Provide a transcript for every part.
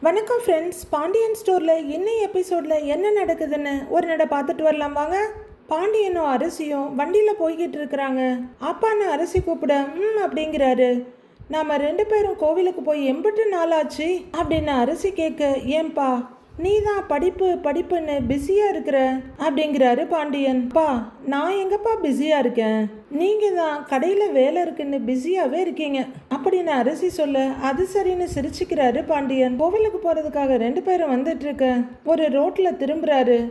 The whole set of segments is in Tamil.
வணக்கம் ஃப்ரெண்ட்ஸ். பாண்டியன் ஸ்டோரில் இன்னும் எபிசோடில் என்ன நடக்குதுன்னு ஒரு நட பார்த்துட்டு வரலாம் வாங்க. பாண்டியனும் அரசியும் வண்டியில் போய்கிட்டு இருக்கிறாங்க. அப்பான்னு அரசி கூப்பிட அப்படிங்கிறாரு. நாம் 2 பேரும் கோவிலுக்கு போய் எம்பிட்டு நாளாச்சு அப்படின்னு அரசி கேட்க, ஏன்பா நீ தான் படிப்புன்னு பிஸியாக இருக்கிற அப்படிங்கிறாரு பாண்டியன். பா நான் எங்கப்பா பிஸியாக இருக்கேன், நீங்கள் தான் கடையில் வேலை இருக்குன்னு பிஸியாகவே இருக்கீங்க அப்படின்னு அரசி சொல்ல, அது சரின்னு சிரிச்சுக்கிறாரு பாண்டியன். கோவிலுக்கு போகிறதுக்காக 2 பேரும் வந்துட்டு இருக்க ஒரு ரோட்டில் திரும்புறாரு.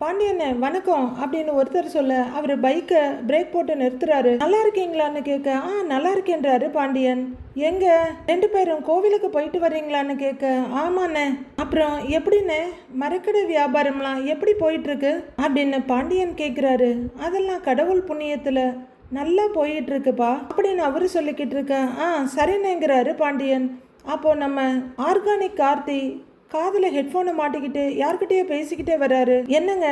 பாண்டியண்ணே வணக்கம் அப்படின்னு ஒருத்தர் சொல்ல, அவர் பைக்கை பிரேக் போட்டு நிறுத்துறாரு. நல்லா இருக்கீங்களான்னு கேட்க, நல்லா இருக்கேன்றாரு பாண்டியன். எங்க 2 பேரும் கோவிலுக்கு போயிட்டு வர்றீங்களான்னு கேட்க, ஆமாண்ணே. அப்புறம் எப்படின்னு மரக்கடை வியாபாரம்லாம் எப்படி போயிட்டு இருக்கு அப்படின்னு பாண்டியன் கேட்குறாரு. அதெல்லாம் கடவுள் புண்ணியத்தில் நல்லா போயிட்டு இருக்குப்பா அப்படின்னு அவரு சொல்லிக்கிட்டு இருக்க, சரிண்ணேங்கிறாரு பாண்டியன். அப்போ நம்ம ஆர்கானிக் கார்த்தி காதில் ஹெட்ஃபோனை மாட்டிக்கிட்டு யார்கிட்டயோ பேசிக்கிட்டே வர்றாரு. என்னங்க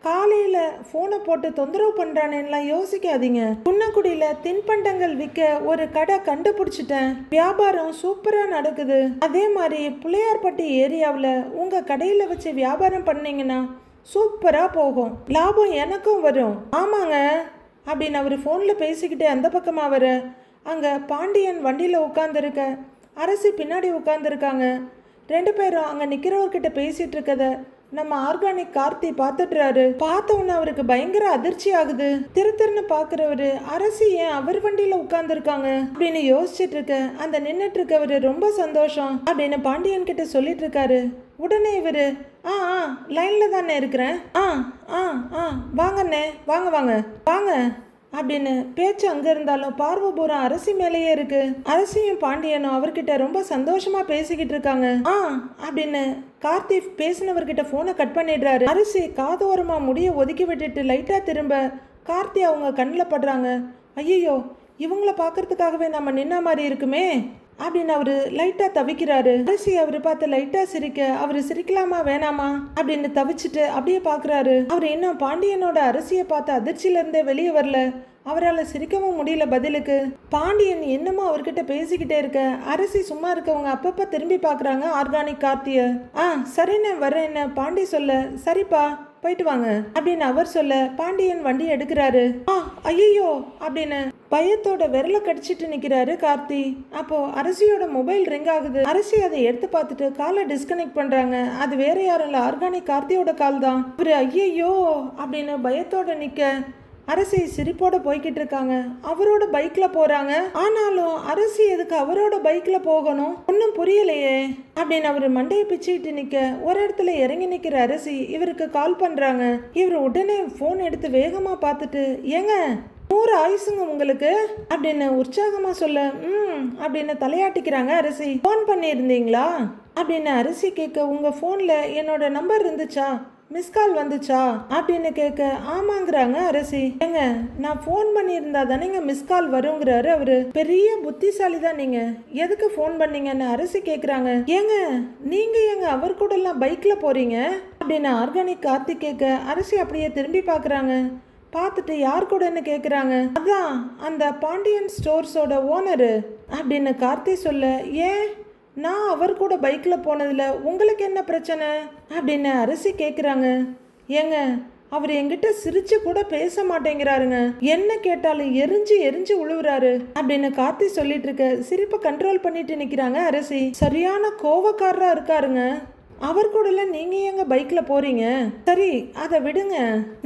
காலையில் ஃபோனை போட்டு தொந்தரவு பண்ணுறானேலாம் யோசிக்காதீங்க. புன்னக்குடியில் தின்பண்டங்கள் விற்க ஒரு கடை கண்டுபிடிச்சிட்டேன். வியாபாரம் சூப்பராக நடக்குது. அதே மாதிரி புள்ளையார்பட்டி ஏரியாவில் உங்கள் கடையில் வச்சு வியாபாரம் பண்ணீங்கன்னா சூப்பராக போகும், லாபம் எனக்கும் வரும். ஆமாங்க அப்படின்னு அவர் ஃபோனில் பேசிக்கிட்டே அந்த பக்கமாக வர, அங்கே பாண்டியன் வண்டியில் உட்காந்துருக்க, அரசி பின்னாடி உட்காந்துருக்காங்க. 2 பேரும் அங்கே நிற்கிறவர்கிட்ட பேசிகிட்டு இருக்கத நம்ம ஆர்கானிக் கார்த்தி பார்த்துட்டுறாரு. பார்த்தவொன்னு அவருக்கு பயங்கர அதிர்ச்சி ஆகுது. திருன்னு பார்க்குறவரு, அரசி ஏன் அவர் வண்டியில் உட்காந்துருக்காங்க அப்படின்னு யோசிச்சுட்டு இருக்க, அந்த நின்றுட்டு இருக்கவர் ரொம்ப சந்தோஷம் அப்படின்னு பாண்டியன் கிட்ட சொல்லிட்டு இருக்காரு. உடனே இவர், லைனில் தானே இருக்கிறேன், வாங்கண்ணே வாங்க வாங்க வாங்க அப்படின்னு பேச்சு அங்கே இருந்தாலும் பார்வபுரம் அரசி மேலேயே இருக்கு. அரசியும் பாண்டியனும் அவர்கிட்ட ரொம்ப சந்தோஷமா பேசிக்கிட்டு இருக்காங்க. அப்படின்னு கார்த்தி பேசினவர்கிட்ட போனை கட் பண்ணிடுறாரு. அரசி காதோரமா முடிய ஒதுக்கி விட்டுட்டு லைட்டா திரும்ப கார்த்தி அவங்க கண்ணில் படுறாங்க. ஐயோ இவங்கள பார்க்கறதுக்காகவே நம்ம நின்ன மாதிரி இருக்குமே அப்படின்னு அவரு லைட்டா தவிக்கிறாரு. அரசி அவரு பார்த்து லைட்டா சிரிக்க, அவரு சிரிக்கலாமா வேணாமா அப்படின்னு தவிச்சுட்டு அப்படியே பாக்குறாரு. அவர் இன்னும் பாண்டியனோட அரசியை பார்த்து அதிர்ச்சியில இருந்தே வெளியே வரல. அவரால் சிரிக்கவும் முடியல பதிலுக்கு. பாண்டியன் என்னமோ அவர்கிட்ட பேசிக்கிட்டே இருக்க, அரசி சும்மா இருக்கவங்க அப்பப்ப திரும்பி பாக்குறாங்க ஆர்கானிக் கார்த்திய. சரிண்ணே வரேன்னு பாண்டி சொல்ல, சரிப்பா போயிட்டு வாங்க அப்படின்னு அவர் சொல்ல, பாண்டியன் வண்டி எடுக்கிறாரு. ஐயோ அப்படின்னு பயத்தோட விரல கடிச்சிட்டு நிக்கிறாரு கார்த்தி. அப்போ அரசியோட மொபைல் ரிங் ஆகுது. அரசி அதை எடுத்து பார்த்துட்டு காலை டிஸ்கனெக்ட் பண்றாங்க. அது வேற யாரும் இல்ல, ஆர்கானிக் கார்த்தியோட கால் தான். அவரு ஐயோ அப்படின்னு பயத்தோட நிக்க, அரசி சிரிப்போட போய்கிட்டு இருக்காங்க. அவரோட பைக்ல போறாங்க. ஆனாலும் அரசி எதுக்கு அவரோட பைக்ல போகணும் ஒன்னும் புரியலையே அப்படின்னு அவரு மண்டையை பிச்சுக்கிட்டு நிக்க, ஒரு இடத்துல இறங்கி நிக்கிற அரசி இவருக்கு கால் பண்றாங்க. இவர் உடனே போன் எடுத்து வேகமா பார்த்துட்டு, ஏங்க 100 ஆயுசுங்க உங்களுக்கு அப்படின்னு உற்சாகமா சொல்ல, அப்படின்னு தலையாட்டிக்கிறாங்க அரசி. போன் பண்ணியிருந்தீங்களா அப்படின்னு அரசி கேட்க, உங்க போன்ல என்னோட நம்பர் இருந்துச்சா, மிஸ்கால் வந்துச்சா அப்படின்னு கேட்க, ஆமாங்கிறாங்க அரசி. ஏங்க நான் ஃபோன் பண்ணியிருந்தா தானேங்க மிஸ்கால் வருங்கிறாரு அவரு. பெரிய புத்திசாலி தான் நீங்க, எதுக்கு ஃபோன் பண்ணீங்கன்னு அரசி கேட்குறாங்க. ஏங்க நீங்க ஏங்க அவர் கூட எல்லாம் பைக்ல போறீங்க அப்படின்னு ஆர்கானிக் கார்த்தி கேட்க, அரசி அப்படியே திரும்பி பார்க்குறாங்க. பார்த்துட்டு யார் கூடன்னு கேட்குறாங்க. அதான் அந்த பாண்டியன் ஸ்டோர்ஸோட ஓனரு அப்படின்னு கார்த்தி சொல்ல, ஏன் நான் அவர் கூட பைக்கில் போனதில் உங்களுக்கு என்ன பிரச்சனை அப்படின்னு அரசி கேட்குறாங்க. ஏங்க அவர் என்கிட்ட சிரிச்சு கூட பேச மாட்டேங்கிறாருங்க, என்ன கேட்டாலும் எரிஞ்சு உழுவுறாரு அப்படின்னு கார்த்தி சொல்லிட்டு இருக்க, சிரிப்பை கண்ட்ரோல் பண்ணிட்டு நிற்கிறாங்க அரசி. சரியான கோவக்காரராக இருக்காருங்க. அவர் கூட நீங்க ஏங்க பைக்ல போறீங்க? சரி அதை விடுங்க,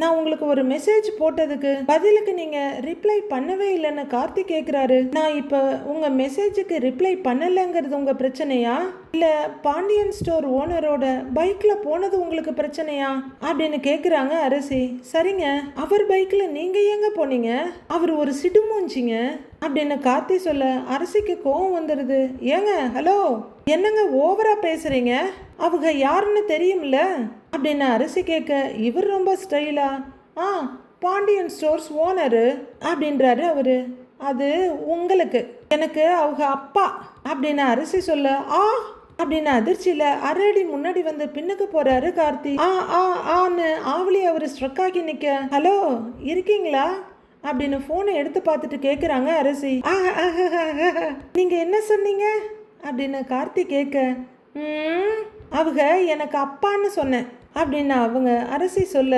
நான் உங்களுக்கு ஒரு மெசேஜ் போட்டதுக்கு பதிலுக்கு நீங்க ரிப்ளை பண்ணவே இல்லைன்னு கார்த்தி கேக்குறாரு. நான் இப்ப உங்க மெசேஜுக்கு ரிப்ளை பண்ணலங்கிறது உங்க பிரச்சனையா, இல்ல பாண்டியன் ஸ்டோர் ஓனரோட பைக்ல போனது உங்களுக்கு பிரச்சனையா அப்படின்னு கேக்குறாங்க அரசி. சரிங்க அவர் பைக்ல நீங்க ஏங்க போனீங்க, அவர் ஒரு சிடுமூஞ்சிங்க அப்படின்னு கார்த்தி சொல்ல, அரசிக்கு கோவம் வந்துடுது. ஏங்க ஹலோ என்னங்க ஓவரா பேசுறீங்க, அவங்க யாருன்னு தெரியும்ல அப்படின்னு அரசி கேட்க, இவர் ரொம்ப ஸ்டைலா பாண்டியன் ஸ்டோர்ஸ் ஓனரு அப்படின்றாரு அவரு. அது உங்களுக்கு, எனக்கு அவங்க அப்பா அப்படின்னு அரசி சொல்ல, அப்படின்னு அதிர்ச்சியில அரடி முன்னாடி வந்து பின்னுக்கு போறாரு கார்த்தி. ஆன்னு ஆவலி அவரு ஸ்ட்ரக் ஆகி நிக்க, ஹலோ இருக்கீங்களா அப்படின்னு போனை எடுத்து பார்த்துட்டு கேட்குறாங்க அரசி. நீங்க என்ன சொன்னீங்க அப்படின்னு கார்த்தி கேட்க, அவங்க எனக்கு அப்பான்னு சொன்னேன் அப்படின்னு அவங்க அரசி சொல்ல,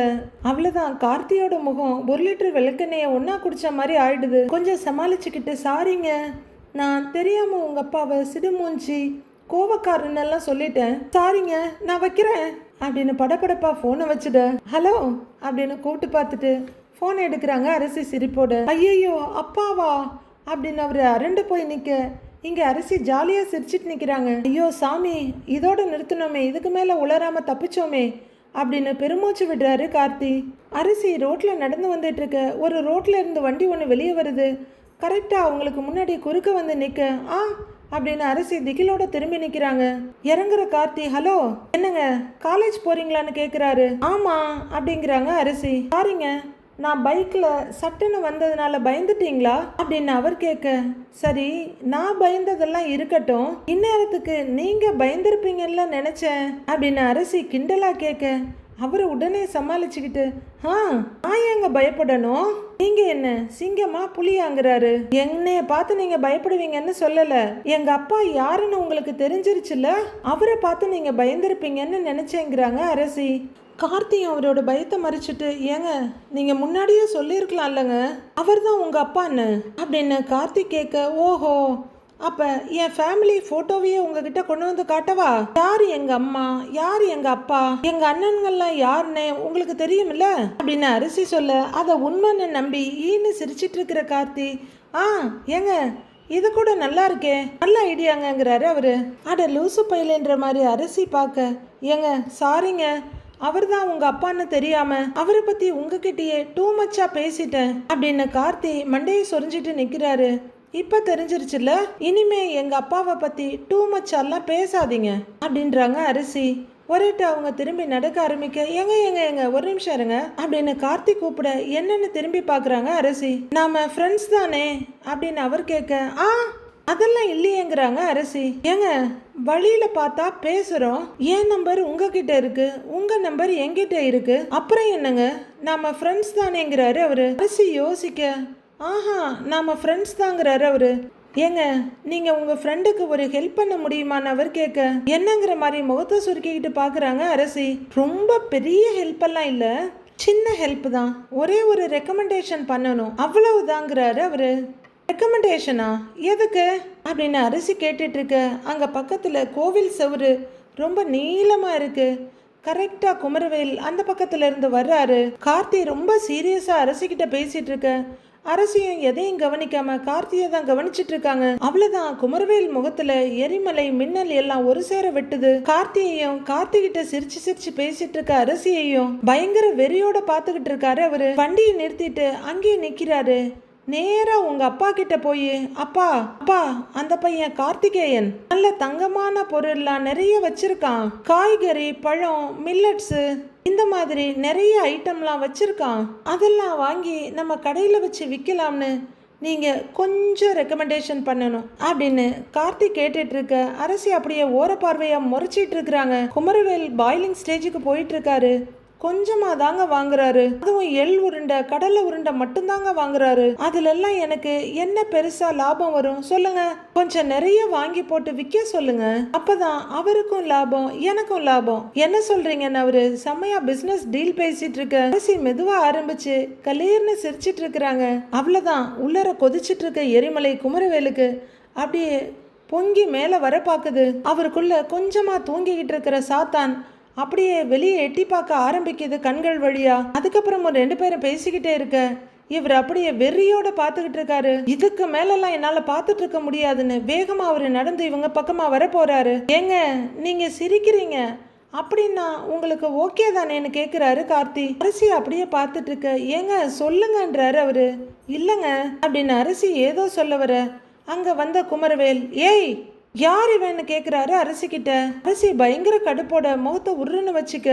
அவ்வளோதான். கார்த்தியோட முகம் 1 லிட்டர் விளக்கெண்ணெயை ஒன்றா குடித்த மாதிரி ஆயிடுது. கொஞ்சம் சமாளிச்சுக்கிட்டு, சாரிங்க, நான் தெரியாமல் உங்கள் அப்பாவை சிடுமூஞ்சி கோவக்காரன்னெல்லாம் சொல்லிட்டேன், சாரிங்க, நான் வைக்கிறேன் அப்படின்னு படப்படப்பா ஃபோனை வச்சுட. ஹலோ அப்படின்னு கூப்பிட்டு பார்த்துட்டு ஃபோன் எடுக்கிறாங்க அரசி சிரிப்போட. ஐயையோ அப்பாவா அப்படின்னு அவர் அரண்டு போய் நிற்க, இங்கே அரசி ஜாலியாக சிரிச்சிட்டு நிற்கிறாங்க. ஐயோ சாமி, இதோட நிறுத்தணுமே, இதுக்கு மேலே உளராமல் தப்பிச்சோமே அப்படின்னு பெருமூச்சு விடுறாரு கார்த்தி. அரசி ரோட்டில் நடந்து வந்துட்டு இருக்க, ஒரு ரோட்டில் இருந்து வண்டி ஒன்று வெளியே வருது. கரெக்டாக அவங்களுக்கு முன்னாடி குறுக்க வந்து நிற்க, அப்படின்னு அரசி திகிலோட திரும்பி நிற்கிறாங்க. இறங்குற கார்த்தி, ஹலோ என்னங்க காலேஜ் போறீங்களான்னு கேட்குறாரு. ஆமாம் அப்படிங்கிறாங்க அரசி. சாரிங்க, நான் பைக்கில் சட்டுன்னு வந்ததுனால பயந்துட்டீங்களா அப்படின்னு அவர் கேட்க, சரி நான் பயந்ததெல்லாம் இருக்கட்டும், இந்நேரத்துக்கு நீங்கள் பயந்துருப்பீங்கல்ல நினச்சேன் அப்படின்னு அரசி கிண்டலாக கேட்க, அவர் உடனே சமாளிச்சுக்கிட்டு, நான் ஏங்க பயப்படணும், நீங்க என்ன சிங்கமா புலியாங்கிறாரு. என்னைய பார்த்து நீங்க பயப்படுவீங்கன்னு சொல்லல, எங்க அப்பா யாருன்னு உங்களுக்கு தெரிஞ்சிருச்சுல்ல, அவரை பார்த்து நீங்க பயந்துருப்பீங்கன்னு நினைச்சேங்கிறாங்க அரசி. கார்த்தியும் அவரோட பயத்தை மறைச்சிட்டு, ஏங்க நீங்க முன்னாடியே சொல்லியிருக்கலாம் இல்லைங்க அவர் தான் உங்க அப்பான்னு அப்படின்னு கார்த்தி கேட்க, ஓஹோ அப்போ என் ஃபேமிலி ஃபோட்டோவையே உங்ககிட்ட கொண்டு வந்து காட்டவா? யார் எங்கள் அம்மா, யார் எங்கள் அப்பா, எங்கள் அண்ணன்கள்லாம் யாருன்னு உங்களுக்கு தெரியுமில்ல அப்படின்னு அரசி சொல்ல, அதை உண்மைன்னு நம்பி ஈன்னு சிரிச்சிட்டு இருக்கிற கார்த்தி, ஏங்க இது கூட நல்லா இருக்கே, நல்ல ஐடியாங்கிறாரு அவரு. அட லூசு பயிலன்ற மாதிரி அரசி பார்க்க, ஏங்க சாரிங்க, அவர் தான் உங்க அப்பான்னு தெரியாம அவரை பத்தி உங்ககிட்டயே டூ மச்சா பேசிட்டேன் அப்படின்னு கார்த்தி மண்டையை சொரிஞ்சிட்டு நிக்கிறாரு. இப்ப தெரிஞ்சிருச்சுல்ல, இனிமே எங்க அப்பாவை பத்தி டூ மச்சாலாம் பேசாதீங்க அப்படின்றாங்க அரசி. ஒரேட்டு அவங்க திரும்பி நடக்க ஆரம்பிக்க, எங்க ஒரு நிமிஷம் இருங்க அப்படின்னு கார்த்தி கூப்பிட, என்னன்னு திரும்பி பாக்குறாங்க அரசி. நாம ஃப்ரெண்ட்ஸ் தானே அப்படின்னு அவர் கேட்க, அதெல்லாம் இல்லையேங்கிறாங்க அரசி. ஏங்க வழியில பார்த்தா பேசுறோம், என் நம்பர் உங்ககிட்ட இருக்கு, உங்க நம்பர் என்கிட்ட இருக்கு, அப்புறம் என்னங்க நாம ஃப்ரெண்ட்ஸ் தானேங்கிறாரு அவரு. அரசி யோசிக்க, நாம ஃப்ரெண்ட்ஸ் தாங்கிறாரு அவரு. ஏங்க நீங்க உங்க ஃப்ரெண்டுக்கு ஒரு ஹெல்ப் பண்ண முடியுமான்னு அவர் கேட்க, என்னங்கிற மாதிரி முகத்தை சுருக்கிக்கிட்டு பாக்குறாங்க அரசி. ரொம்ப பெரிய ஹெல்ப் எல்லாம் இல்ல, சின்ன ஹெல்ப் தான், ஒரே ஒரு ரெக்கமெண்டேஷன் பண்ணணும், அவ்வளவுதாங்கிறாரு அவரு. ரெக்கமெண்டேஷனா எதுக்கு அப்படின்னு அரசி கேட்டுட்டு இருக்க, அங்க பக்கத்துல கோவில் செவரு ரொம்ப நீளமா இருக்கு. கரெக்டா குமரவேல் அந்த பக்கத்துல இருந்து வர்றாரு. கார்த்தி ரொம்ப சீரியஸா அரசிக்கிட்ட பேசிட்டு இருக்க, அரசியும் எதையும் கவனிக்காம கார்த்தியை தான் கவனிச்சிட்டு இருக்காங்க. அவ்வளவுதான், குமரவேல் முகத்துல எரிமலை மின்னல் எல்லாம் ஒரு சேர வெட்டுது. கார்த்தியையும் கார்த்திகிட்ட சிரிச்சு சிரிச்சு பேசிட்டு இருக்க அரசியையும் பயங்கர வெறியோட பாத்துக்கிட்டு இருக்காரு அவரு. வண்டியை நிறுத்திட்டு அங்கேயே நிக்கிறாரு. நேரா உங்க அப்பா கிட்ட போய், அப்பா அப்பா அந்த பையன் கார்த்திகேயன் நல்ல தங்கமான பொருள்லாம் நிறைய வச்சிருக்கான், காய்கறி பழம் மில்லட்ஸ் இந்த மாதிரி நிறைய ஐட்டம்லாம் வச்சிருக்கான், அதெல்லாம் வாங்கி நம்ம கடையில் வச்சு விற்கலாம்னு நீங்க கொஞ்சம் ரெக்கமெண்டேஷன் பண்ணணும் அப்படின்னு கார்த்தி கேட்டுட்டு இருக்க, அரசி அப்படியே ஓர பார்வையா முறைச்சிட்டு இருக்கிறாங்க. குமரவேல் பாய்லிங் ஸ்டேஜுக்கு போயிட்டு இருக்காரு. கொஞ்சமா தாங்க வாங்குறாரு, அதுவும் எள் உருண்டை கடலை உருண்டை மட்டும்தாங்க வாங்குறாரு. அதுல எல்லாம் எனக்கு என்ன பெருசா லாபம் வரும் சொல்லுங்க, கொஞ்சம் நிறைய வாங்கி போட்டு விற்க சொல்லுங்க, அப்பதான் அவருக்கும் லாபம் எனக்கும் லாபம். என்ன சொல்றீங்கன்னு அவரு செம்மையா பிசினஸ் டீல் பேசிட்டு இருக்க. அரசி மெதுவா ஆரம்பிச்சு கலீர்னு சிரிச்சிட்டு இருக்கிறாங்க. அவ்வளவுதான், உள்ளர கொதிச்சிட்டு இருக்க எரிமலை குமரவேலுக்கு அப்படியே பொங்கி மேல வர பாக்குது. அவருக்குள்ள கொஞ்சமா தூங்கிக்கிட்டு இருக்கிற சாத்தான் அப்படியே வெளியே எட்டி பார்க்க ஆரம்பிக்குது கண்கள் வழியா. அதுக்கப்புறம் 2 பேரும் பேசிக்கிட்டே இருக்க, இவர் அப்படியே வெறியோட பார்த்துக்கிட்டு இருக்காரு. இதுக்கு மேலெல்லாம் என்னால பார்த்துட்டு இருக்க முடியாதுன்னு வேகமா அவரு நடந்து இவங்க பக்கமா வர போறாரு. ஏங்க நீங்க சிரிக்கிறீங்க, அப்படின்னா உங்களுக்கு ஓகே தானேன்னு கேட்குறாரு கார்த்தி. அரசி அப்படியே பார்த்துட்டு இருக்க, ஏங்க சொல்லுங்கன்றாரு அவரு. இல்லைங்க அப்படின்னு அரசி ஏதோ சொல்ல வர, அங்க வந்த குமரவேல், ஏய் யார் இவன்னு கேட்குறாரு அரசி கிட்ட. அரசி பயங்கர கடுப்போட முகத்தை உருன்னு வச்சுக்க,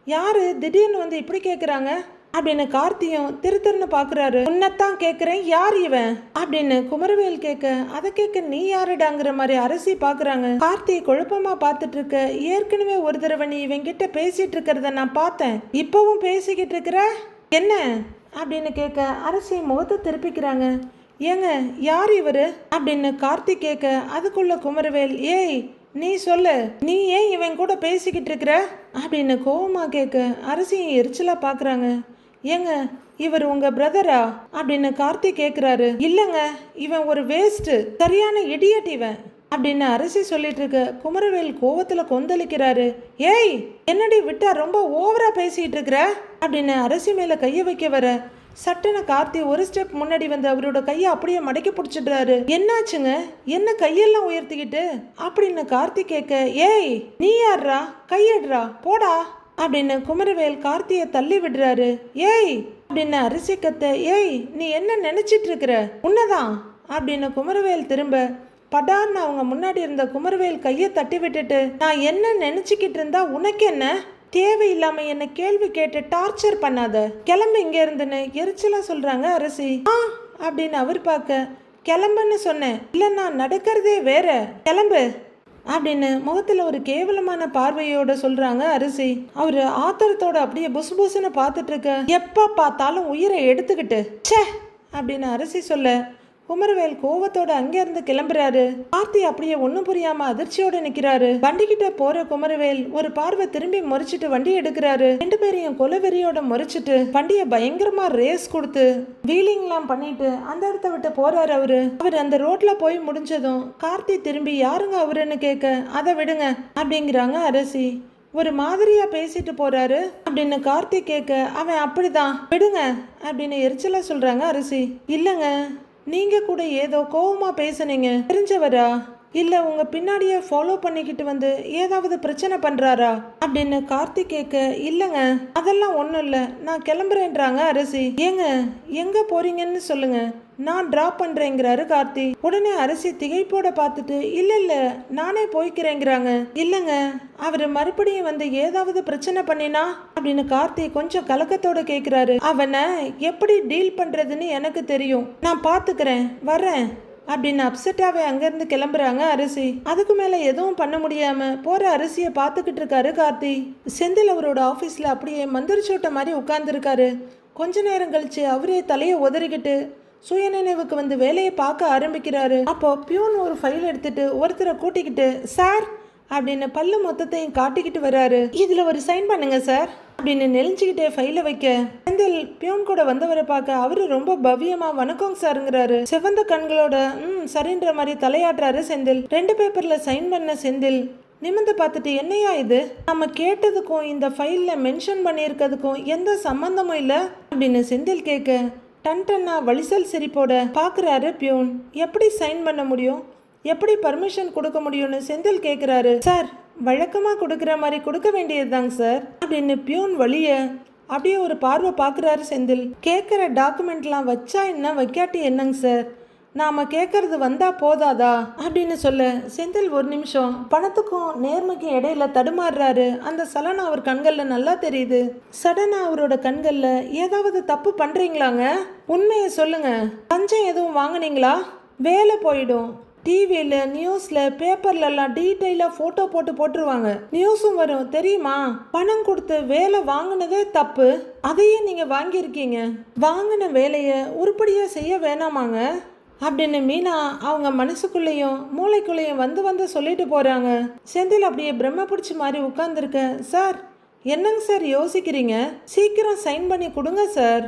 யாரு திடீர்னு வந்து இப்படி கேட்குறாங்க அப்படின்னு கார்த்தியும் திருன்னு பாக்குறாரு. உன்னைத்தான் கேட்குறேன், யார் இவன் அப்படின்னு குமரவேல் கேட்க, அதை கேட்க நீ யாருடாங்கிற மாதிரி அரசி பாக்குறாங்க. கார்த்தி குழப்பமா பார்த்துட்டு இருக்க, ஏற்கனவே ஒரு தடவை நீ இவங்கிட்ட பேசிட்டு இருக்கிறத நான் பார்த்தேன், இப்பவும் பேசிக்கிட்டு இருக்கிற என்ன அப்படின்னு கேட்க, அரசி முகத்தை திருப்பிக்கிறாங்க. ஏங்க யார் இவரு அப்படின்னு கார்த்திக் கேட்க, அதுக்குள்ள குமரவேல், ஏய் நீ சொல்லு, நீ ஏன் இவன் கூட பேசிக்கிட்டு இருக்கிற அப்படின்னு கோவமா கேட்க அரசியும் எரிச்சலா பாக்குறாங்க. ஏங்க, இவர் உங்க பிரதரா அப்படின்னு கார்த்திக் கேட்குறாரு. இல்லைங்க, இவன் ஒரு வேஸ்ட், சரியான இடியட் இவன் அப்படின்னு அரசி சொல்லிட்டு இருக்க குமரவேல் கோவத்துல கொந்தளிக்கிறாரு. ஏய், என்னடி விட்டா ரொம்ப ஓவரா பேசிட்டு இருக்கிற அப்படின்னு அரசி மேல கைய வைக்க வர சட்டுன்னு கார்த்தி ஒரு ஸ்டெப் முன்னாடி வந்து அவரோட கையை அப்படியே மடக்கி பிடிச்சிடுறாரு. என்னாச்சுங்க, என்ன கையெல்லாம் உயர்த்திக்கிட்டு அப்படின்னு கார்த்தி கேட்க, ஏய் நீ யார்ரா, கையெடுறா போடா அப்படின்னு குமரவேல் கார்த்தியை தள்ளி விடுறாரு. ஏய் அப்படின்னு அரிசி கத்த, ஏய் நீ என்ன நினைச்சிட்டு இருக்கிற, உன்னதான் அப்படின்னு குமரவேல் திரும்ப படான்னு அவங்க முன்னாடி இருந்த குமரவேல் கையை தட்டி விட்டுட்டு, நான் என்ன நினைச்சுக்கிட்டு இருந்தா உனக்கு என்ன, தேவையில்லாம என்ன கேள்வி கேட்டு டார்ச்சர் பண்ணாத, கிளம்பு இங்க இருந்துன்னு எரிச்சலா சொல்றாங்க அரசி. அப்படின்னு அவர் பார்க்க, கிளம்புன்னு சொன்னேன், இல்லைன்னா நடக்கிறதே வேற, கிளம்பு அப்படின்னு முகத்துல ஒரு கேவலமான பார்வையோட சொல்றாங்க அரசி. அவரு ஆத்திரத்தோட அப்படியே புசு புசுன்னு பார்த்துட்டு இருக்க, எப்ப பார்த்தாலும் உயிரை எடுத்துக்கிட்டு ச்சே அப்படின்னு அரசி சொல்ல குமரவேல் கோவத்தோட அங்கிருந்து கிளம்புறாரு. கார்த்தி அப்படியே ஒன்னும் புரியாம அதிர்ச்சியோட நிக்கிறாரு. வண்டி கிட்ட போற குமரவேல் ஒரு பார்வை திரும்பி முறைச்சிட்டு வண்டி எடுக்கிறாரு. 2 பேரையும் கொலவெறியோட முறைச்சிட்டு வண்டியை பயங்கரமா ரேஸ் கொடுத்து வீலிங் எல்லாம் பண்ணிட்டு அந்த இடத்த விட்டு போறாரு. அவர் அந்த ரோட்ல போய் முடிஞ்சதும் கார்த்தி திரும்பி யாருங்க அவருன்னு கேட்க, அதை விடுங்க அப்படிங்கிறாங்க அரசி. ஒரு மாதிரியா பேசிட்டு போறாரு அப்படின்னு கார்த்தி கேட்க, அவன் அப்படிதான் விடுங்க அப்படின்னு எரிச்சலா சொல்றாங்க அரசி. இல்லங்க, நீங்க கூட ஏதோ கோவமா பேசுனீங்க, தெரிஞ்சவரா இல்ல உங்க பின்னாடியே ஃபாலோ பண்ணிக்கிட்டு வந்து ஏதாவது பிரச்சனை பண்றாரா அப்படின்னு கார்த்திக் கேட்க, இல்லங்க அதெல்லாம் ஒன்றும் இல்லை, நான் கிளம்புறேன்றாங்க அரசி. ஏங்க எங்க போறீங்கன்னு சொல்லுங்க, நான் டிராப் பண்றேங்கிறாரு கார்த்தி. உடனே அரசி திகைப்போட பார்த்துட்டு, இல்ல இல்ல நானே போய்க்கிறேங்கிறாங்க. இல்லங்க, அவரு மறுபடியும் வந்து ஏதாவது பிரச்சனை பண்ணினா அப்படின்னு கார்த்தி கொஞ்சம் கலக்கத்தோட கேட்கிறாரு. அவனை எப்படி டீல் பண்றதுன்னு எனக்கு தெரியும், நான் பாத்துக்கிறேன், வர்றேன் அப்படின்னு அப்செட்டாவே அங்கிருந்து கிளம்புறாங்க அரசி. அதுக்கு மேல எதுவும் பண்ண முடியாம போற அரசியை பார்த்துக்கிட்டு இருக்காரு கார்த்தி. செந்தில் அவரோட ஆபீஸ்ல அப்படியே மந்திரிச்சோட்ட மாதிரி உட்கார்ந்துருக்காரு. கொஞ்ச நேரம் கழிச்சு அவரே தலையை உதறிக்கிட்டு சுயநினைவுக்கு வந்து வேலையை பார்க்க ஆரம்பிக்கிறாரு. அப்போ பியூன் ஒரு ஃபைல் எடுத்துட்டு ஒருத்தரை கூட்டிக்கிட்டு, சார் அப்படின்னு பல்லு மொத்தத்தையும் காட்டிக்கிட்டு வர்றாரு. இதுல ஒரு சைன் பண்ணுங்க சார் அப்படின்னு நெளிஞ்சுக்கிட்டே ஃபைலை வைக்க செந்தில் பியூன் கூட வந்தவரை பார்க்க அவரு ரொம்ப பவ்யமா வணக்கம் சாருங்கிறாரு. சிவந்த கண்களோட சரின்ற மாதிரி தலையாட்டுறாரு செந்தில். 2 பேப்பர்ல சைன் பண்ண செந்தில் நிமிந்து பார்த்துட்டு, என்னையா இது, நம்ம கேட்டதுக்கும் இந்த ஃபைல்ல மென்ஷன் பண்ணியிருக்கிறதுக்கும் எந்த சம்பந்தமும் இல்லை அப்படின்னு செந்தில் கேட்க டன்னா வலிசல் சிரிப்போட பாக்குறாரு பியூன். எப்படி சைன் பண்ண முடியும், எப்படி பர்மிஷன் கொடுக்க முடியும்னு செந்தில் கேட்குறாரு. சார் வழக்கமாக கொடுக்குற மாதிரி கொடுக்க வேண்டியதுதாங்க சார் அப்படின்னு பியூன் வழிய அப்படியே ஒரு பார்வை பார்க்குறாரு செந்தில். கேட்குற டாக்குமெண்ட்லாம் வச்சா என்ன வைக்காட்டி என்னங்க சார், நாம கேட்கறது வந்தா போதாதா அப்படின்னு சொல்ல செந்தில் ஒரு நிமிஷம் பணத்துக்கும் நேர்மைக்கும் இடையில தடுமாறுறாரு. அந்த சலனம் அவர் கண்கள்ல நல்லா தெரியுது. சடனா அவரோட கண்கள்ல ஏதாவது தப்பு பண்றீங்களாங்க, உண்மையை சொல்லுங்க, லஞ்சம் எதுவும் வாங்குனீங்களா, வேலை போயிடும், டிவியில் நியூஸில் பேப்பர்லலாம் டீட்டெயிலாக ஃபோட்டோ போட்டுருவாங்க, நியூஸும் வரும் தெரியுமா, பணம் கொடுத்து வேலை வாங்கினதே தப்பு, அதையே நீங்கள் வாங்கியிருக்கீங்க, வாங்கின வேலையை உருப்படியாக செய்ய வேணாமாங்க அப்படின்னு மீனா அவங்க மனசுக்குள்ளேயும் மூளைக்குள்ளேயும் வந்து சொல்லிட்டு போகிறாங்க. செந்தில் அப்படியே பிரம்ம பிடிச்ச மாதிரி உட்கார்ந்துருக்க, சார் என்னங்க சார் யோசிக்கிறீங்க, சீக்கிரம் சைன் பண்ணி கொடுங்க சார்,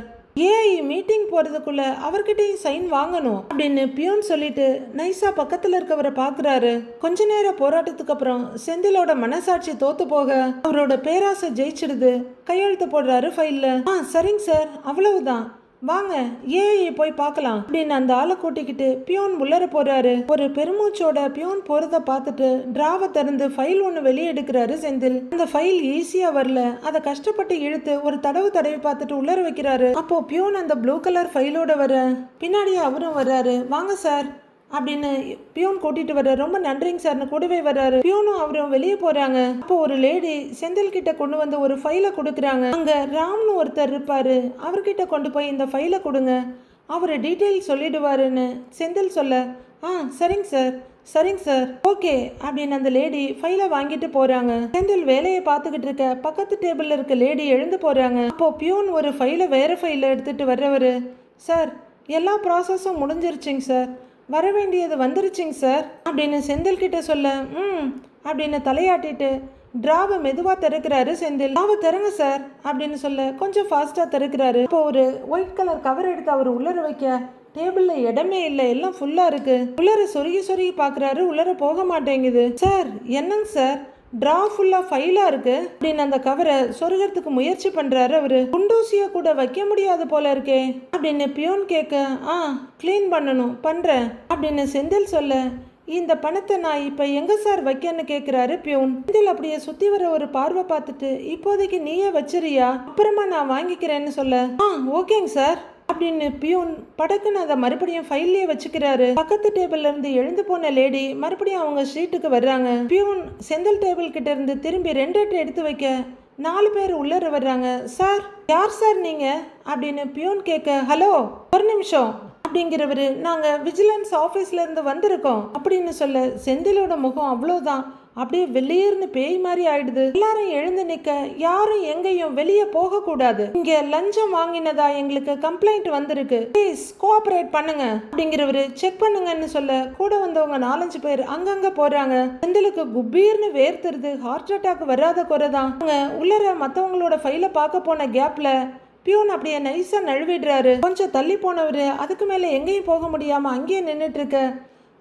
ஏஐ மீட்டிங் போறதுக்குள்ள அவர்கிட்டயும் சைன் வாங்கணும் அப்படின்னு பியூன் சொல்லிட்டு நைஸா பக்கத்துல இருக்கவரை பாக்குறாரு. கொஞ்ச நேரம் போராட்டத்துக்கு அப்புறம் செந்திலோட மனசாட்சி தோத்து போக அவரோட பேராசை ஜெயிச்சிடுது. கையெழுத்து போடுறாரு ஃபைல்ல. சரிங்க சார், அவ்வளவுதான், வாங்க ஏஐ போய் பார்க்கலாம் அப்படின்னு அந்த ஆளை கூட்டிக்கிட்டு பியூன் உள்ளர போறாரு. ஒரு பெருமூச்சோட பியூன் போறத பார்த்துட்டு டிராவை திறந்து ஃபைல் ஒன்று வெளியே எடுக்கிறாரு செந்தில். அந்த ஃபைல் ஈஸியா வரல, அதை கஷ்டப்பட்டு இழுத்து ஒரு தடவி பார்த்துட்டு உள்ளர வைக்கிறாரு. அப்போ பியூன் அந்த ப்ளூ கலர் ஃபைலோட வர பின்னாடியே அவரும் வர்றாரு. வாங்க சார் அப்படின்னு பியூன் கூட்டிட்டு வர்ற, ரொம்ப நன்றிங்க சார்னு கூடவே வர்றாரு. பியூனும் அவரும் வெளியே போறாங்க. அப்போ ஒரு லேடி செந்தில் கிட்ட கொண்டு வந்து ஒரு ஃபைலை கொடுக்குறாங்க. அங்க ராம்னு ஒருத்தர் இருப்பாரு, அவர்கிட்ட கொண்டு போய் இந்த ஃபைலை கொடுங்க, அவர் டீட்டெயில் சொல்லிடுவாருன்னு செந்தில் சொல்ல, சரிங்க சார், சரிங்க சார், ஓகே அப்படின்னு அந்த லேடி ஃபைலை வாங்கிட்டு போறாங்க. செந்தில் வேலையை பார்த்துக்கிட்டு இருக்க பக்கத்து டேபிள்ல இருக்க லேடி எழுந்து போறாங்க. அப்போ பியூன் ஒரு ஃபைலை வேற ஃபைல எடுத்துட்டு வர்றவரு, சார் எல்லா ப்ராசஸும் முடிஞ்சிருச்சுங்க சார், வர வேண்டியது வந்துருச்சுங்க சார் அப்படின்னு செந்தில் கிட்ட சொல்ல அப்படின்னு தலையாட்டிட்டு டிராவை மெதுவாக திறக்கிறாரு செந்தில். டிராவை திறங்க சார் அப்படின்னு சொல்ல கொஞ்சம் ஃபாஸ்ட்டாக திறக்கிறாரு. இப்போ ஒரு ஒயிட் கலர் கவர் எடுத்து அவர் உள்ளர வைக்க டேபிளில் இடமே இல்லை, எல்லாம் ஃபுல்லாக இருக்கு. உள்ளர சொருகி பார்க்குறாரு, உள்ளர போக மாட்டேங்குது. சார் என்னங்க சார், டிரா ஃபுல்லாக ஃபைலாக இருக்கு அப்படின்னு அந்த கவரை சொருகிறதுக்கு முயற்சி பண்ணுறாரு அவரு. குண்டூசியை கூட வைக்க முடியாது போல இருக்கே அப்படின்னு பியோன் கேட்க க்ளீன் பண்ணுறேன் அப்படின்னு செந்தில் சொல்ல இந்த பணத்தை நான் இப்போ எங்கே சார் வைக்கன்னு கேட்குறாரு பியூன். செந்தில் அப்படியே சுற்றி வர ஒரு பார்வை பார்த்துட்டு இப்போதைக்கு நீயே வச்சிரியா, அப்புறமா நான் வாங்கிக்கிறேன்னு சொல்ல ஓகேங்க சார் அப்படின்னு பியூன் படக்குன்னு அதை மறுபடியும் ஃபைல்லே வச்சுக்கிறாரு. பக்கத்து டேபிள்ல இருந்து எழுந்து போன லேடி மறுபடியும் அவங்க ஷீட்டுக்கு வர்றாங்க. பியூன் செந்தில் டேபிள் கிட்ட இருந்து திரும்பி 2 எடுத்து வைக்க 4 பேர் உள்ளர வர்றாங்க. சார் யார் சார் நீங்க அப்படின்னு பியூன் கேட்க ஹலோ ஒரு நிமிஷம் அப்படிங்கிறவரு நாங்கள் விஜிலன்ஸ் ஆஃபீஸ்ல இருந்து வந்திருக்கோம் அப்படின்னு சொல்ல செந்திலோட முகம் அவ்வளோதான் அப்படியே வெளியேர்னு பேய் மாதிரி ஆயிடுது. எல்லாரும் எழுந்து நிக்க, யாரும் எங்கேயும் வெளியே போக கூடாது, இங்க லஞ்சம் வாங்கினதா எங்களுக்கு கம்ப்ளைண்ட் வந்திருக்கு, ப்ளீஸ் கோஆபரேட் பண்ணுங்க அப்படிங்கிறவரு செக் பண்ணுங்கன்னு சொல்ல கூட வந்தவங்க 4-5 பேர் அங்கங்க போறாங்க. செந்திலுக்கு குபீர்னு வேர்த்துருது. ஹார்ட் அட்டாக் வராத குறைதான். அவங்க உள்ளர மற்றவங்களோட ஃபைலை பார்க்க போன கேப்ல பியூன் அப்படியே நைஸா நழுவிடுறாரு. கொஞ்சம் தள்ளி போனவரு அதுக்கு மேல எங்கேயும் போக முடியாம அங்கேயே நின்றுட்டு இருக்க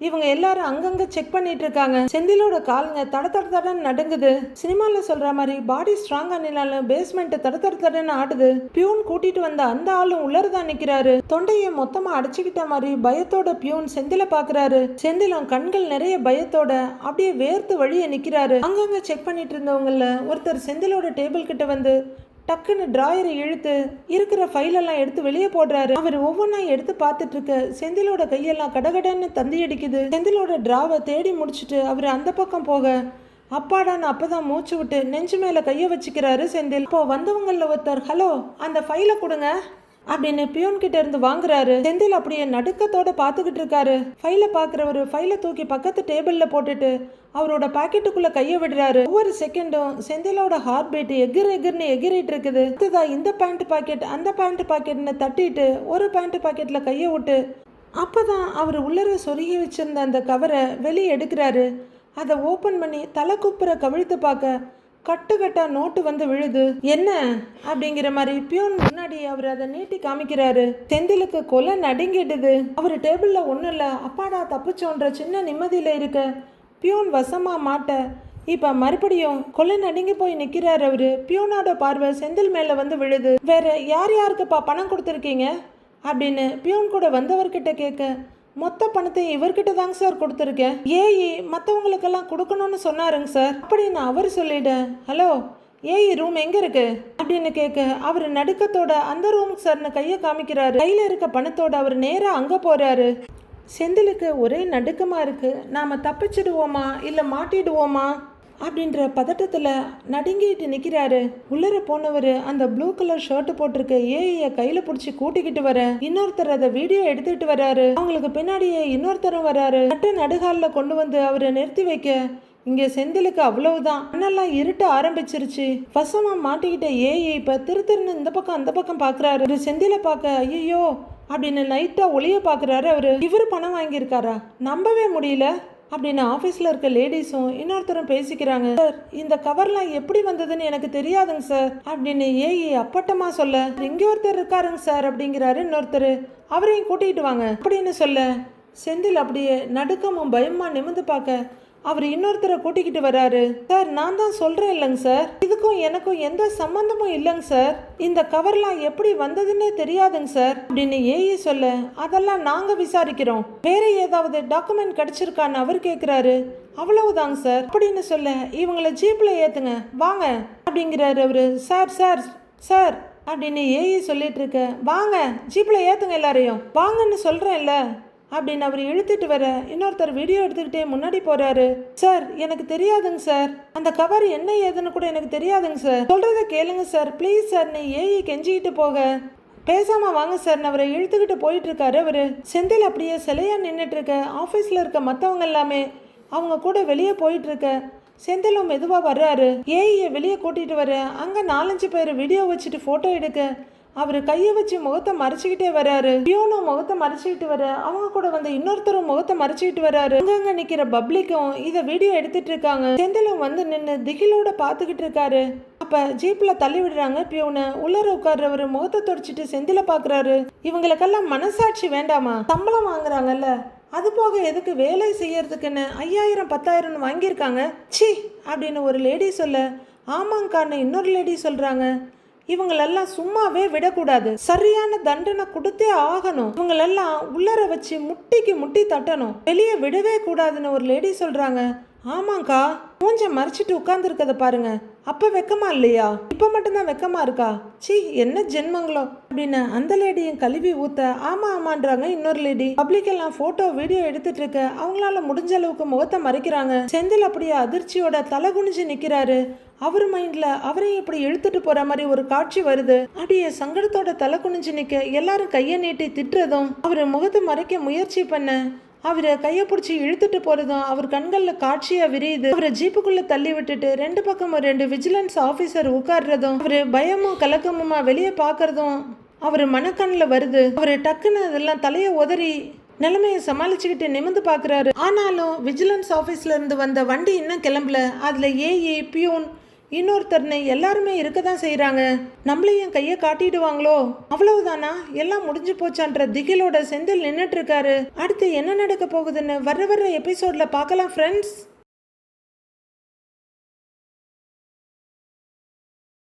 இவங்க எல்லாரும் அங்கங்க செக் பண்ணிட்டு இருக்காங்க. செந்திலோட காலுங்க தடன்னு நடுங்குது. சினிமால சொல்ற மாதிரி பாடி ஸ்ட்ராங்கா நின்னாலும் பேஸ்மெண்ட் தடன்னு ஆடுது. பியூன் கூட்டிட்டு வந்த அந்த ஆளும் உள்ளரதான் நிக்கிறாரு. தொண்டையை மொத்தமா அடைச்சுக்கிட்ட மாதிரி பயத்தோட பியூன் செந்தில பாக்குறாரு. செந்திலும் கண்கள் நிறைய பயத்தோட அப்படியே வேர்த்து வழிய நிக்கிறாரு. அங்கங்க செக் பண்ணிட்டு இருந்தவங்கள ஒருத்தர் செந்திலோட டேபிள் கிட்ட வந்து டக்குன்னு டிராயரை இழுத்து இருக்கிற ஃபைலெல்லாம் எடுத்து வெளியே போடுறாரு. அவர் ஒவ்வொன்றா எடுத்து பார்த்துட்டு இருக்க செந்திலோட கையெல்லாம் கடகடன்னு தந்தி அடிக்குது. செந்திலோட டிராவை தேடி முடிச்சுட்டு அவர் அந்த பக்கம் போக அப்பாடான்னு அப்பதான் மூச்சு விட்டு நெஞ்சு மேல கைய வச்சுக்கிறாரு செந்தில். இப்போ வந்தவங்கள ஒருத்தர் ஹலோ அந்த ஃபைலை கொடுங்க அப்படின்னு பியூன் கிட்ட இருந்து வாங்குறாரு. செந்தில் அப்படியே நடுக்கத்தோட பாத்துக்கிட்டு இருக்காரு. ஃபைலை பாக்குறவரு ஃபைலை தூக்கி பக்கத்து டேபிள்ல போட்டுட்டு அவரோட பாக்கெட்டுக்குள்ள கைய விடுறாரு. ஒவ்வொரு செகண்டும் செந்திலோட ஹார்ட் பீட் எகிர்னு எகிரிட்டு இருக்குது. இந்த பேண்ட் பாக்கெட் அந்த பேண்ட் பாக்கெட்னு தட்டிட்டு ஒரு பேண்ட் பாக்கெட்ல கைய விட்டு அப்பதான் அவர் உள்ளர சொருகி வச்சிருந்த அந்த கவரை வெளியே எடுக்கிறாரு. அதை ஓபன் பண்ணி தலை குப்புற கவிழ்த்து பார்க்க கட்டா நோட்டு வந்து விழுது. என்ன அப்படிங்கிற மாதிரி பியூன் முன்னாடி அவர் அதை நீட்டி காமிக்கிறாரு. செந்திலுக்கு கொலை நடுங்கிடுது. அவர் டேபிள்ல ஒன்றும் இல்லை, அப்பாடா தப்பிச்சோன்ற சின்ன நிம்மதியில இருக்க பியூன் வசமா மாட்ட இப்ப மறுபடியும் கொலை நடுங்கி போய் நிக்கிறாரு அவரு. பியூனோட பார்வை செந்தில் மேல வந்து விழுது. வேற யாருக்குப்பா பணம் கொடுத்துருக்கீங்க அப்படின்னு பியூன் கூட வந்தவர்கிட்ட கேட்க மொத்த பணத்தையும் இவர்கிட்ட தாங்க சார் கொடுத்துருக்கேன். ஏஇ மற்றவங்களுக்கெல்லாம் கொடுக்கணும்னு சொன்னாருங்க சார் அப்படின்னு அவர் சொல்லிட ஹலோ ஏஇ ரூம் எங்க இருக்கு அப்படின்னு கேட்க அவர் நடுக்கத்தோட அந்த ரூமுக்கு சார்னு கையை காமிக்கிறாரு. கையில இருக்க பணத்தோட அவர் நேரா அங்க போறாரு. செந்திலுக்கு ஒரே நடுக்கமா இருக்கு. நாம தப்பிச்சிடுவோமா இல்ல மாட்டிடுவோமா அப்படின்ற பதட்டத்துல நடுங்கிட்டு நிக்கிறாரு. உள்ளர போனவர் அந்த ப்ளூ கலர் ஷர்ட் போட்டிருக்க ஏஐய கையில பிடிச்சி கூட்டிக்கிட்டு வர இன்னொருத்தர் அதை வீடியோ எடுத்துட்டு வராரு. அவங்களுக்கு பின்னாடியே இன்னொருத்தரும் வராரு. நடுகால கொண்டு வந்து அவரை நிறுத்தி வைக்க இங்க செந்திலுக்கு அவ்வளவுதான், கண்ணெல்லாம் இருட்ட ஆரம்பிச்சிருச்சு. வசமா மாட்டிக்கிட்ட ஏஐ இப்ப திருன்னு இந்த பக்கம் அந்த பக்கம் பாக்குறாரு. செந்தில பார்க்க ஐயோ அப்படின்னு லைட்டா ஒளிய பாக்குறாரு அவரு. இவரு பணம் வாங்கியிருக்காரா, நம்பவே முடியல அப்படின்னு ஆஃபீஸில் இருக்க லேடிஸும் இன்னொருத்தரும் பேசிக்கிறாங்க. சார் இந்த கவர்லாம் எப்படி வந்ததுன்னு எனக்கு தெரியாதுங்க சார் அப்படின்னு ஏஇ அப்பட்டமா சொல்ல இங்கே ஒருத்தர் இருக்காருங்க சார் அப்படிங்கிறாரு இன்னொருத்தர். அவரையும் கூட்டிகிட்டு வாங்க அப்படின்னு சொல்ல செந்தில் அப்படியே நடுக்கமும் பயமா நிமிந்து பார்க்க அவர் இன்னொருத்தரை கூட்டிக்கிட்டு வராரு. சார் நான் தான் சொல்றேன் இல்லைங்க சார், இதுக்கும் எனக்கும் எந்த சம்பந்தமும் இல்லைங்க சார், இந்த கவர்லாம் எப்படி வந்ததுன்னே தெரியாதுங்க சார் அப்படின்னு ஏஇ சொல்ல அதெல்லாம் நாங்க விசாரிக்கிறோம், வேற ஏதாவது டாக்குமெண்ட் கிடைச்சிருக்கான்னு அவர் கேட்கிறாரு. அவ்வளவுதாங்க சார் அப்படின்னு சொல்ல இவங்களை ஜீப்ல ஏத்துங்க வாங்க அப்படிங்கிறாரு அவரு. சார் சார் சார் அப்படின்னு ஏஇ சொல்லிட்டு இருக்க வாங்க ஜீப்ல ஏத்துங்க எல்லாரையும் வாங்கன்னு சொல்றேன்ல அப்படின்னு அவர் இழுத்துட்டு வர இன்னொருத்தர் வீடியோ எடுத்துக்கிட்டே முன்னாடி போறாரு. சார் எனக்கு தெரியாதுங்க சார், அந்த கவர் என்ன ஏதுன்னு கூட எனக்கு தெரியாதுங்க சார், சொல்றத கேளுங்க சார் ப்ளீஸ் சார் நீ ஏஐ கெஞ்சிக்கிட்டு போக பேசாம வாங்க சார் அவரை இழுத்துக்கிட்டு போயிட்டு இருக்காரு அவரு. செந்தில் அப்படியே சிலையா நின்றுட்டு இருக்க ஆஃபீஸில் இருக்க மற்றவங்க எல்லாமே அவங்க கூட வெளியே போயிட்டு இருக்க செந்திலும் மெதுவாக வர்றாரு. ஏஐயை வெளியே கூட்டிட்டு வர அங்கே 4-5 பேர் வீடியோ வச்சுட்டு ஃபோட்டோ எடுக்க அவரு கையை வச்சு முகத்தை மறைச்சிக்கிட்டே வர்றாரு. பியோனும் முகத்தை மறைச்சிக்கிட்டு வர, அவங்க கூட வந்த இன்னொருத்தரும் முகத்தை மறைச்சிக்கிட்டு வர்றாரு. அங்கங்க நிக்கிற பப்ளிக்கும் இத வீடியோ எடுத்துட்டு இருக்காங்க. செந்திலும் வந்து நின்னு திகிலோட பாத்துக்கிட்டு இருக்காரு. அப்ப ஜீப்ல தள்ளி விடுறாங்க பியோனை. உள்ளர உட்கார்றவரு முகத்தை தொடச்சிட்டு செந்தில பாக்குறாரு. இவங்களுக்கெல்லாம் மனசாட்சி வேண்டாமா? சம்பளம் வாங்குறாங்கல்ல, அது போக எதுக்கு வேலை செய்யறதுக்குன்னு 5000 10,000 வாங்கியிருக்காங்க. சி அப்படின்னு ஒரு லேடி சொல்ல, ஆமாங்கான்னு இன்னொரு லேடி சொல்றாங்க. இவங்களெல்லாம் சும்மாவே விடக்கூடாது, சரியான தண்டனை கொடுத்தே ஆகணும். இவங்களெல்லாம் உள்ளர வச்சு முட்டிக்கு முட்டி தட்டணும், வெளியே விடவே கூடாதுன்னு ஒரு லேடி சொல்றாங்க. ஆமாக்கா, மூஞ்ச மறைச்சிட்டு உட்கார்ந்து இருக்கத பாருங்க, அப்ப வெக்கமா இல்லையா? இப்ப மட்டும்தான் வெக்கமா இருக்கா? சி என்ன ஜென்மங்களோ அப்படின்னு அந்த லேடியும் கழுவி ஊத்த ஆமா ஆமான்றாங்க இன்னொரு லேடி. பப்ளிக் எல்லாம் போட்டோ வீடியோ எடுத்துட்டு இருக்க, அவங்களால முடிஞ்ச அளவுக்கு முகத்தை மறைக்கிறாங்க. செந்தில் அப்படியே அதிர்ச்சியோட தலை குனிஞ்சு நிக்கிறாரு. அவர் மைண்ட்ல அவரையும் இப்படி இழுத்துட்டு போற மாதிரி ஒரு காட்சி வருது. அப்படியே சங்கடத்தோட தலை குனிஞ்சு நிக்க எல்லாரும் கையை நீட்டி திட்டுறதும், அவரு முகத்தை மறைக்க முயற்சி பண்ண அவரை கையை பிடிச்சி இழுத்துட்டு போறதும் அவர் கண்கள்ல காட்சியா விரியுது. அவரை ஜீப்புக்குள்ள தள்ளி விட்டுட்டு 2 பக்கமும் 2 விஜிலன்ஸ் ஆபீசர் உட்கார்றதும், அவரு பயமும் கலக்கமுமா வெளியே பாக்குறதும் அவரு மனக்கண்ணுல வருது. அவரு டக்குன்னு அதெல்லாம் தலைய உதறி நிலைமையை சமாளிச்சுக்கிட்டு நிமிந்து பாக்குறாரு. ஆனாலும் விஜிலன்ஸ் ஆபீஸ்ல இருந்து வந்த வண்டி இன்னும் கிளம்பல. அதுல ஏஇ பியூன் இன்னொருத்தர்னு எல்லாருமே இருக்கதான் செய்யறாங்க. நம்மளையும் கையை காட்டிடுவாங்களோ, அவ்வளவுதானா, எல்லாம் முடிஞ்சு போச்சான்ற திகிலோட செந்தில் நின்னுட்டு இருக்காரு. அடுத்து என்ன நடக்க போகுதுன்னு வர எபிசோட்ல பார்க்கலாம் ஃப்ரெண்ட்ஸ்.